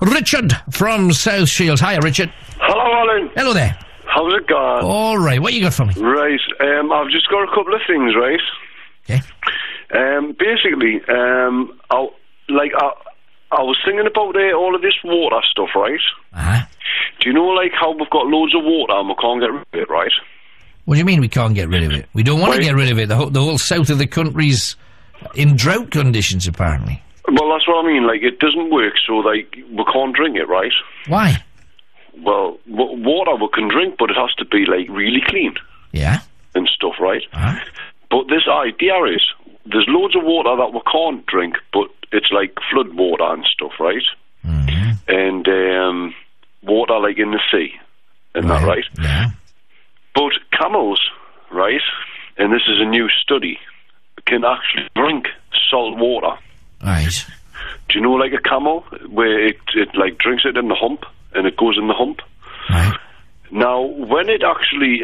Richard from South Shields. Hiya, Richard. Hello, Alan. Hello there. How's it going? All right, what you got for me? Right, I've just got a couple of things, right? Okay. Basically, I was thinking about all of this water stuff, right? Uh-huh. Do you know, like, how we've got loads of water and we can't get rid of it, right? What do you mean we can't get rid of it? We don't want to get rid of it. The whole south of the country's in drought conditions, apparently. Well, that's what I mean. Like, it doesn't work, so, like, we can't drink it, right? Why? Well, water we can drink, but it has to be, like, really clean. Yeah. And stuff, right? Uh-huh. But this idea is, there's loads of water that we can't drink, but it's like flood water and stuff, right? Mm-hmm. And water like in the sea, and that, right? Yeah. But camels, right, and this is a new study, can actually drink salt water. Right. Do you know, like, a camel, where it like, drinks it in the hump, and it goes in the hump? Right. Now, when it actually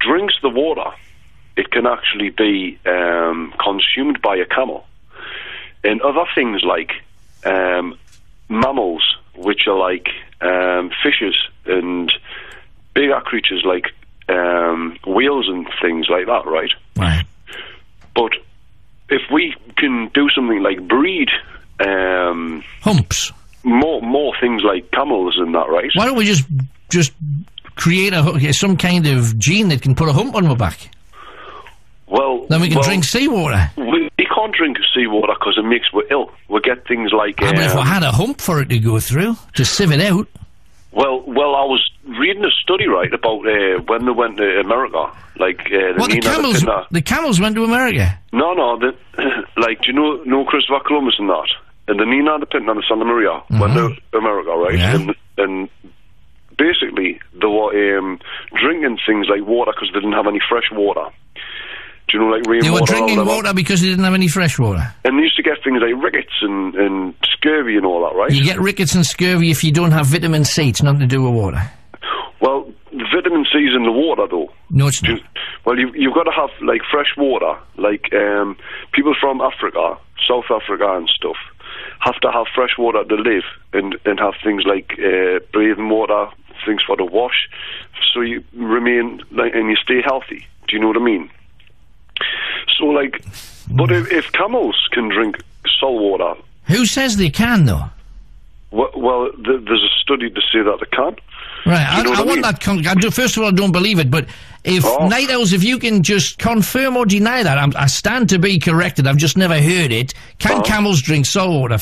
drinks the water, it can actually be consumed by a camel. And other things like mammals, which are like fishes and bigger creatures like whales and things like that, right? Right. But if we can do something like breed humps, more things like camels and that, right? Why don't we just create some kind of gene that can put a hump on my back? Well, then we can drink seawater. We can't drink seawater because it makes us ill. We get things like... but if we had a hump for it to go through, to sieve it out... Well, I was reading a study, right, about when they went to America. Like, the camels went to America? No, like, do you know Christopher Columbus and that? And the Nina, the Pinta, and the Santa Maria went to America, right? Yeah. And basically, they were drinking things like water because they didn't have any fresh water. Do you know, like, rainwater? They were drinking water because they didn't have any fresh water. And they used to get things like rickets and scurvy and all that, right? You get rickets and scurvy if you don't have vitamin C. It's nothing to do with water. Well, the vitamin C is in the water, though. No, it's not. Well, you've got to have, like, fresh water. Like, people from Africa, South Africa and stuff, have to have fresh water to live and have things like breathing water, things for the wash, so you remain, like, and you stay healthy. Do you know what I mean? So, like, but if camels can drink salt water... Who says they can, though? Well, there's a study to say that they can. Right, I want that... First of all, I don't believe it, but if Night Owls, if you can just confirm or deny that, I stand to be corrected, I've just never heard it. Can camels drink salt water?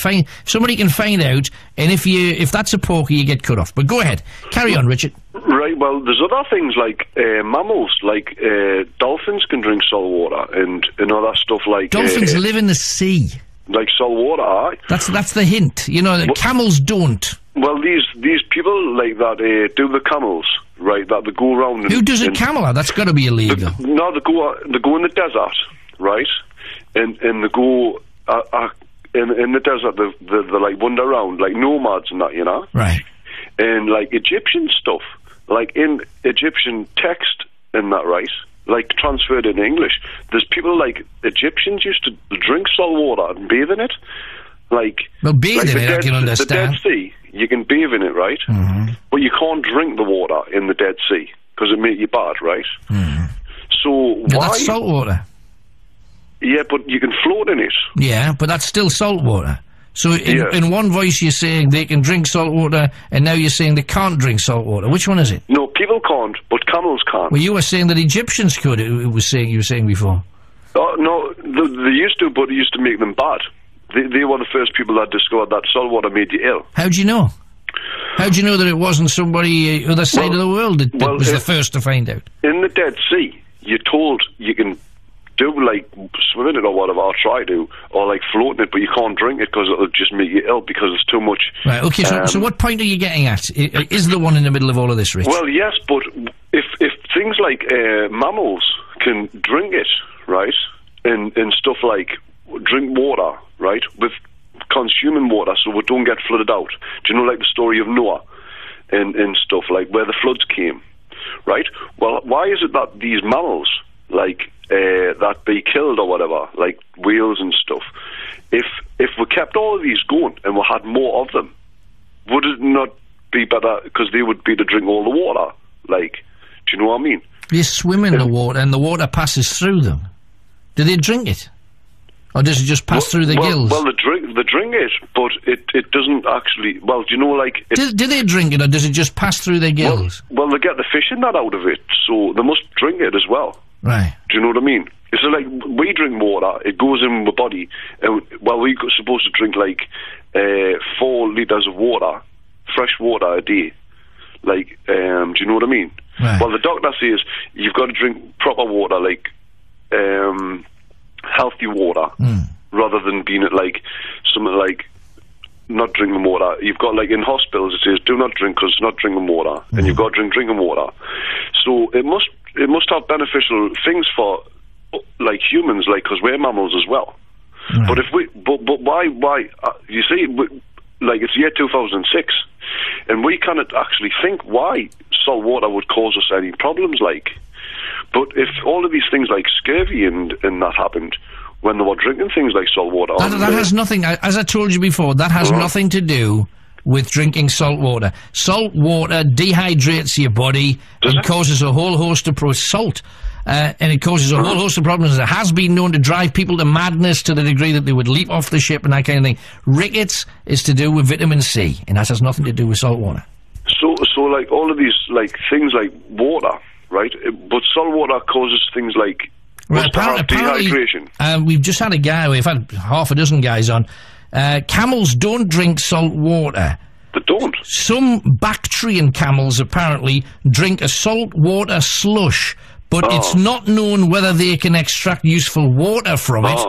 Somebody can find out, and if that's a porky, you get cut off. But go ahead. Carry on, Richard. Right, well, there's other things like mammals, like dolphins can drink salt water and other stuff like... Dolphins live in the sea. Like salt water, aye. That's the hint. You know, camels don't. Well, these people like that do the camels, right, that they go around... Who does a camel? That's got to be illegal. No, they go in the desert, right, and they go... in the desert, they like wander around, like nomads and that, you know? Right. And, like, Egyptian stuff, like in Egyptian text and that, right, like transferred in English, there's people like Egyptians used to drink salt water and bathe in it. Like, well, bathe in it, I can understand. The Dead Sea, you can bathe in it, right? Mm-hmm. But you can't drink the water in the Dead Sea because it makes you bad, right? Mm-hmm. So why? That's salt water. Yeah, but you can float in it. Yeah, but that's still salt water. So in one voice you're saying they can drink salt water, and now you're saying they can't drink salt water. Which one is it? No, people can't, but camels can't. Well, you were saying that Egyptians could. You were saying before. No, they used to, but it used to make them bad. They were the first people that discovered that salt water made you ill. How do you know? How do you know that it wasn't somebody other side of the world that was the first to find out? In the Dead Sea, you're told you can do, like, swim in it or whatever, or try to, or, like, float in it, but you can't drink it because it'll just make you ill because it's too much. Right, okay, so what point are you getting at? Is the one in the middle of all of this, Rich? Well, yes, but if things like mammals can drink it, right, and stuff like drink water, right, with consuming water so we don't get flooded out. Do you know, like the story of Noah and stuff, like where the floods came, right? Well, why is it that these mammals, like, that be killed or whatever, like whales and stuff, if we kept all of these going and we had more of them, would it not be better because they would be to drink all the water? Like, do you know what I mean? They swim in the water and the water passes through them. Do they drink it? Or does it just pass through the gills? Well, they drink it, but it doesn't actually... Well, do you know, like... Do they drink it, or does it just pass through their gills? Well, they get the fish in that out of it, so they must drink it as well. Right. Do you know what I mean? It's like, we drink water, it goes in the body, and, well, we're supposed to drink, like, 4 litres of water, fresh water a day. Like, do you know what I mean? Right. Well, the doctor says you've got to drink proper water, like, healthy water, rather than being at, like, something like not drinking water. You've got, like, in hospitals it says do not drink because it's not drinking water, and you've got to drink drinking water. So it must have beneficial things for, like, humans, like, because we're mammals as well. Right. But if but why you see, like, it's year 2006, and we cannot actually think why salt water would cause us any problems, like. But if all of these things like scurvy and that happened when they were drinking things like salt water... That has nothing, as I told you before, that has nothing to do with drinking salt water. Salt water dehydrates your body and causes a whole host of salt. And it causes a whole host of problems. It has been known to drive people to madness to the degree that they would leap off the ship and that kind of thing. Rickets is to do with vitamin C, and that has nothing to do with salt water. So like, all of these, like, things like water... Right, but salt water causes things like dehydration. We've just had a guy, we've had half a dozen guys on. Camels don't drink salt water. They don't? Some Bactrian camels apparently drink a salt water slush, but it's not known whether they can extract useful water from it.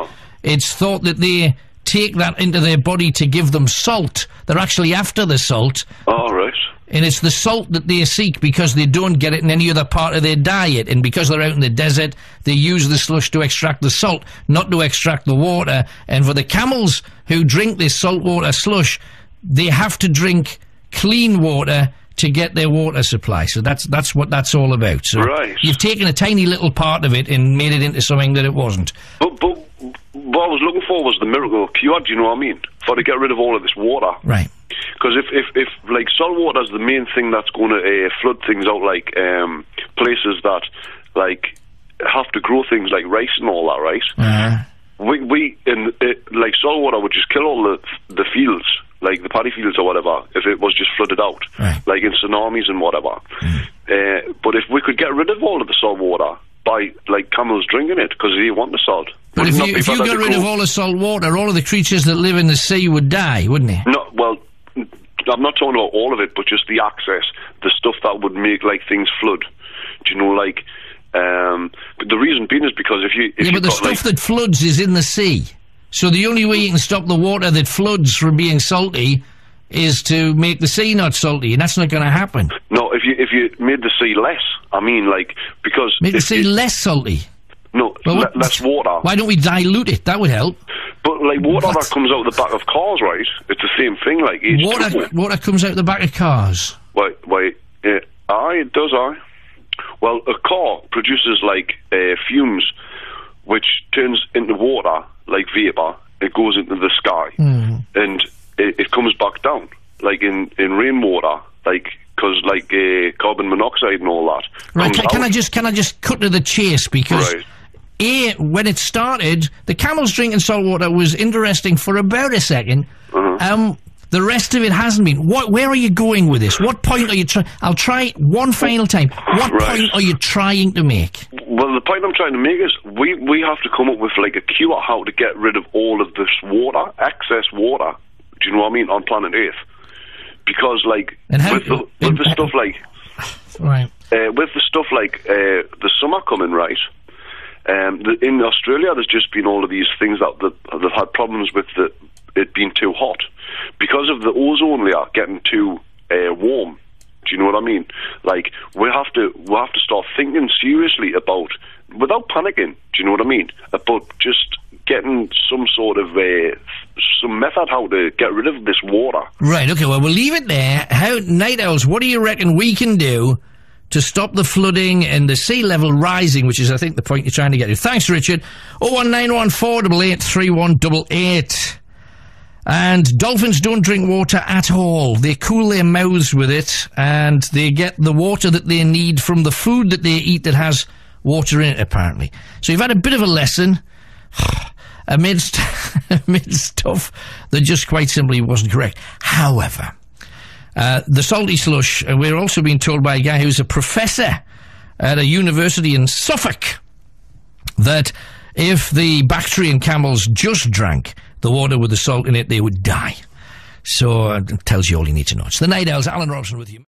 It's thought that they take that into their body to give them salt. They're actually after the salt. Oh, right. And it's the salt that they seek because they don't get it in any other part of their diet. And because they're out in the desert, they use the slush to extract the salt, not to extract the water. And for the camels who drink this saltwater slush, they have to drink clean water to get their water supply. So that's what that's all about. So you've taken a tiny little part of it and made it into something that it wasn't. But what I was looking for was the miracle cure, do you know what I mean? For to get rid of all of this water. Right. Because if like, salt water is the main thing that's going to flood things out, like, places that, like, have to grow things like rice and all that, right? Like, salt water would just kill all the fields, like the paddy fields or whatever, if it was just flooded out, like in tsunamis and whatever. But if we could get rid of all of the salt water by, like, camels drinking it, because they want the salt. But if you got rid of all the salt water, all of the creatures that live in the sea would die, wouldn't they? No, well, I'm not talking about all of it, but just the access, the stuff that would make, like, things flood. Do you know, like, but the reason being is because but the stuff that floods is in the sea. So the only way you can stop the water that floods from being salty is to make the sea not salty, and that's not going to happen. No, if you made the sea less, I mean, like, because... Make the sea less salty? No, less water. Why don't we dilute it? That would help. But, like, water that comes out the back of cars, right? It's the same thing, like... Water comes out the back of cars? Wait, it does, Well, a car produces, like, fumes, which turns into water, like vapour. It goes into the sky, and it comes back down, like in rainwater, like, because, like, carbon monoxide and all that. Right, can I just cut to the chase, because... Right. When it started, the camels drinking salt water was interesting for about a second. The rest of it hasn't been. Where are you going with this? What point are you trying... I'll try one final time. What point are you trying to make? Well, the point I'm trying to make is we have to come up with, like, a cure how to get rid of all of this water, excess water, do you know what I mean, on planet Earth. Because, like, with the stuff like... Right. With the stuff like the summer coming, right... in Australia, there's just been all of these things that they've had problems with it being too hot because of the ozone layer getting too warm. Do you know what I mean? Like, we have to start thinking seriously about, without panicking. Do you know what I mean? About just getting some sort of some method how to get rid of this water. Right. Okay. Well, we'll leave it there. Night Owls, what do you reckon we can do to stop the flooding and the sea level rising, which is, I think, the point you're trying to get to? Thanks, Richard. 01914883188. And dolphins don't drink water at all. They cool their mouths with it, and they get the water that they need from the food that they eat that has water in it, apparently. So you've had a bit of a lesson amidst stuff that just quite simply wasn't correct. However, the salty slush, we're also being told by a guy who's a professor at a university in Suffolk that if the Bactrian camels just drank the water with the salt in it, they would die. So it tells you all you need to know. It's the Night Owls. Alan Robson with you.